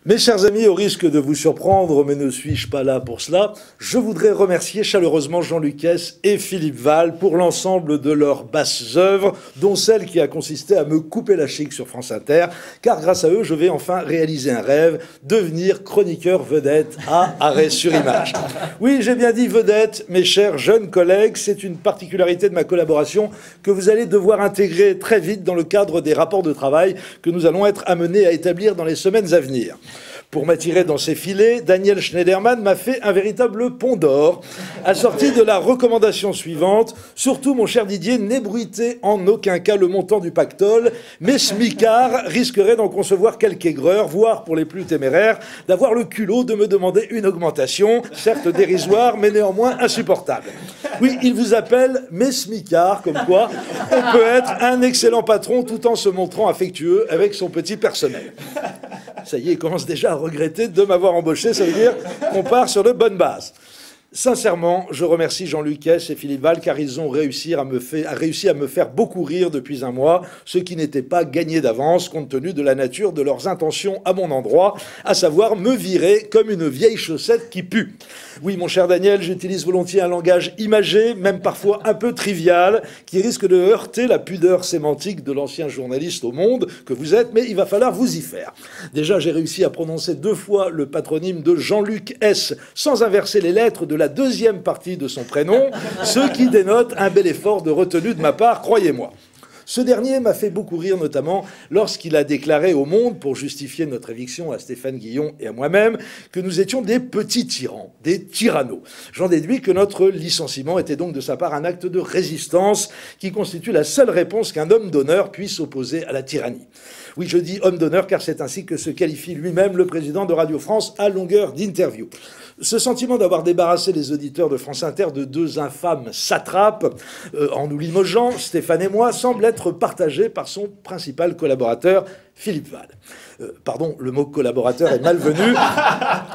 Mes chers amis, au risque de vous surprendre, mais ne suis-je pas là pour cela, je voudrais remercier chaleureusement Jean-Luc Hess et Philippe Val pour l'ensemble de leurs basses œuvres, dont celle qui a consisté à me couper la chic sur France Inter, car grâce à eux, je vais enfin réaliser un rêve, devenir chroniqueur vedette à Arrêt sur Image. Oui, j'ai bien dit vedette, mes chers jeunes collègues, c'est une particularité de ma collaboration que vous allez devoir intégrer très vite dans le cadre des rapports de travail que nous allons être amenés à établir dans les semaines à venir. Pour m'attirer dans ses filets, Daniel Schneiderman m'a fait un véritable pont d'or, assorti de la recommandation suivante. Surtout, mon cher Didier, n'ébruitez en aucun cas le montant du pactole. Mes smicards risqueraient d'en concevoir quelque aigreur, voire, pour les plus téméraires, d'avoir le culot de me demander une augmentation, certes dérisoire, mais néanmoins insupportable. Oui, il vous appelle mes smicards, comme quoi on peut être un excellent patron tout en se montrant affectueux avec son petit personnel. Ça y est, il commence déjà à regretter de m'avoir embauché, ça veut dire qu'on part sur de bonnes bases. Sincèrement, je remercie Jean-Luc Hess et Philippe Val car ils ont réussi à me faire beaucoup rire depuis un mois, ce qui n'était pas gagné d'avance compte tenu de la nature de leurs intentions à mon endroit, à savoir me virer comme une vieille chaussette qui pue. Oui, mon cher Daniel, j'utilise volontiers un langage imagé, même parfois un peu trivial, qui risque de heurter la pudeur sémantique de l'ancien journaliste au Monde que vous êtes, mais il va falloir vous y faire. Déjà, j'ai réussi à prononcer 2 fois le patronyme de Jean-Luc Hess sans inverser les lettres de la deuxième partie de son prénom, ce qui dénote un bel effort de retenue de ma part, croyez-moi. Ce dernier m'a fait beaucoup rire, notamment lorsqu'il a déclaré au Monde, pour justifier notre éviction à Stéphane Guillon et à moi-même, que nous étions des petits tyrans, des tyrannos. J'en déduis que notre licenciement était donc de sa part un acte de résistance qui constitue la seule réponse qu'un homme d'honneur puisse opposer à la tyrannie. Oui, je dis homme d'honneur car c'est ainsi que se qualifie lui-même le président de Radio France à longueur d'interview. Ce sentiment d'avoir débarrassé les auditeurs de France Inter de 2 infâmes satrapes en nous limogeant, Stéphane et moi, semble être partagé par son principal collaborateur, Philippe Val. Pardon, le mot collaborateur est malvenu.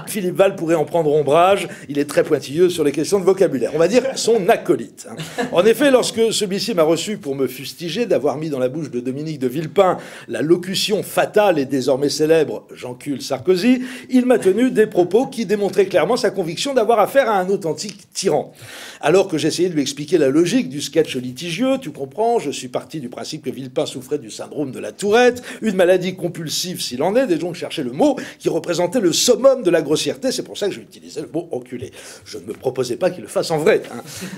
Philippe Val pourrait en prendre ombrage. Il est très pointilleux sur les questions de vocabulaire. On va dire son acolyte. En effet, lorsque celui-ci m'a reçu pour me fustiger d'avoir mis dans la bouche de Dominique de Villepin la locution fatale et désormais célèbre « j'encule Sarkozy », il m'a tenu des propos qui démontraient clairement sa conviction d'avoir affaire à un authentique tyran. Alors que j'essayais de lui expliquer la logique du sketch litigieux, tu comprends, je suis parti du principe que Villepin souffrait du syndrome de la Tourette, une maladie compulsive s'il en est, et donc chercher le mot qui représentait le summum de la grossièreté. C'est pour ça que j'ai utilisé le mot enculé. Je ne me proposais pas qu'il le fasse en vrai.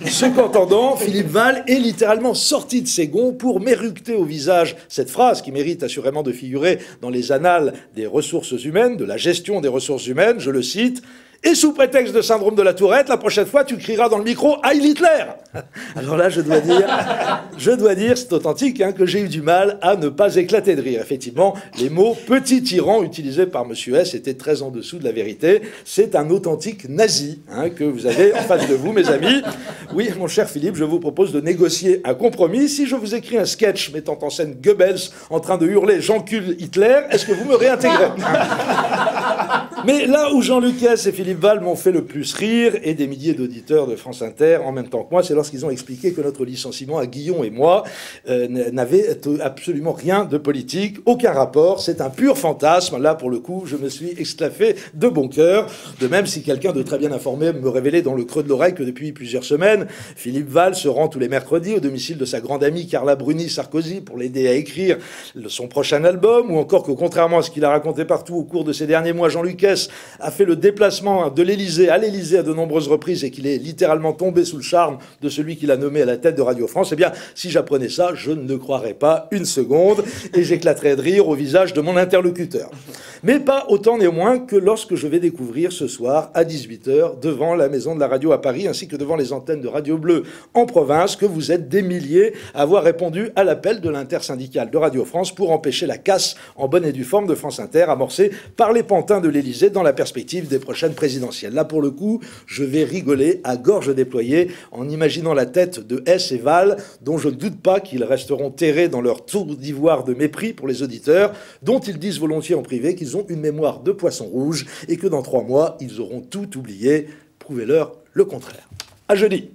Ce qu'entendant, Philippe Val est littéralement sorti de ses gonds pour m'éructer au visage cette phrase qui mérite assurément de figurer dans les annales des ressources humaines, de la gestion des ressources humaines, je le cite. Et sous prétexte de syndrome de la Tourette, la prochaine fois, tu crieras dans le micro « Heil Hitler !» Alors là, je dois dire, c'est authentique, que j'ai eu du mal à ne pas éclater de rire. Effectivement, les mots « petit tyran » utilisés par M. S étaient très en dessous de la vérité. C'est un authentique nazi que vous avez en face de vous, mes amis. Oui, mon cher Philippe, je vous propose de négocier un compromis. Si je vous écris un sketch mettant en scène Goebbels en train de hurler « J'encule Hitler », est-ce que vous me réintégrez Mais là où Jean-Luc Hess et Philippe Val m'ont fait le plus rire, et des milliers d'auditeurs de France Inter en même temps que moi, c'est lorsqu'ils ont expliqué que notre licenciement à Guillon et moi n'avait absolument rien de politique, aucun rapport, c'est un pur fantasme. Là, pour le coup, je me suis exclaffé de bon cœur. De même, si quelqu'un de très bien informé me révélait dans le creux de l'oreille que depuis plusieurs semaines, Philippe Val se rend tous les mercredis au domicile de sa grande amie Carla Bruni Sarkozy pour l'aider à écrire son prochain album, ou encore que, contrairement à ce qu'il a raconté partout au cours de ces derniers mois, Jean-Luc Hess a fait le déplacement de l'Élysée à l'Élysée à de nombreuses reprises et qu'il est littéralement tombé sous le charme de celui qu'il a nommé à la tête de Radio France, eh bien, si j'apprenais ça, je ne le croirais pas une seconde et j'éclaterais de rire au visage de mon interlocuteur. Mais pas autant néanmoins que lorsque je vais découvrir ce soir à 18h devant la Maison de la Radio à Paris ainsi que devant les antennes de Radio Bleu en province que vous êtes des milliers à avoir répondu à l'appel de l'intersyndicale de Radio France pour empêcher la casse en bonne et due forme de France Inter amorcée par les pantins de l'Élysée dans la perspective des prochaines présidentielles. Là, pour le coup, je vais rigoler à gorge déployée en imaginant la tête de Hess et Val, dont je ne doute pas qu'ils resteront terrés dans leur tour d'ivoire de mépris pour les auditeurs, dont ils disent volontiers en privé qu'ils ont une mémoire de poisson rouge et que dans 3 mois, ils auront tout oublié. Prouvez-leur le contraire. À jeudi.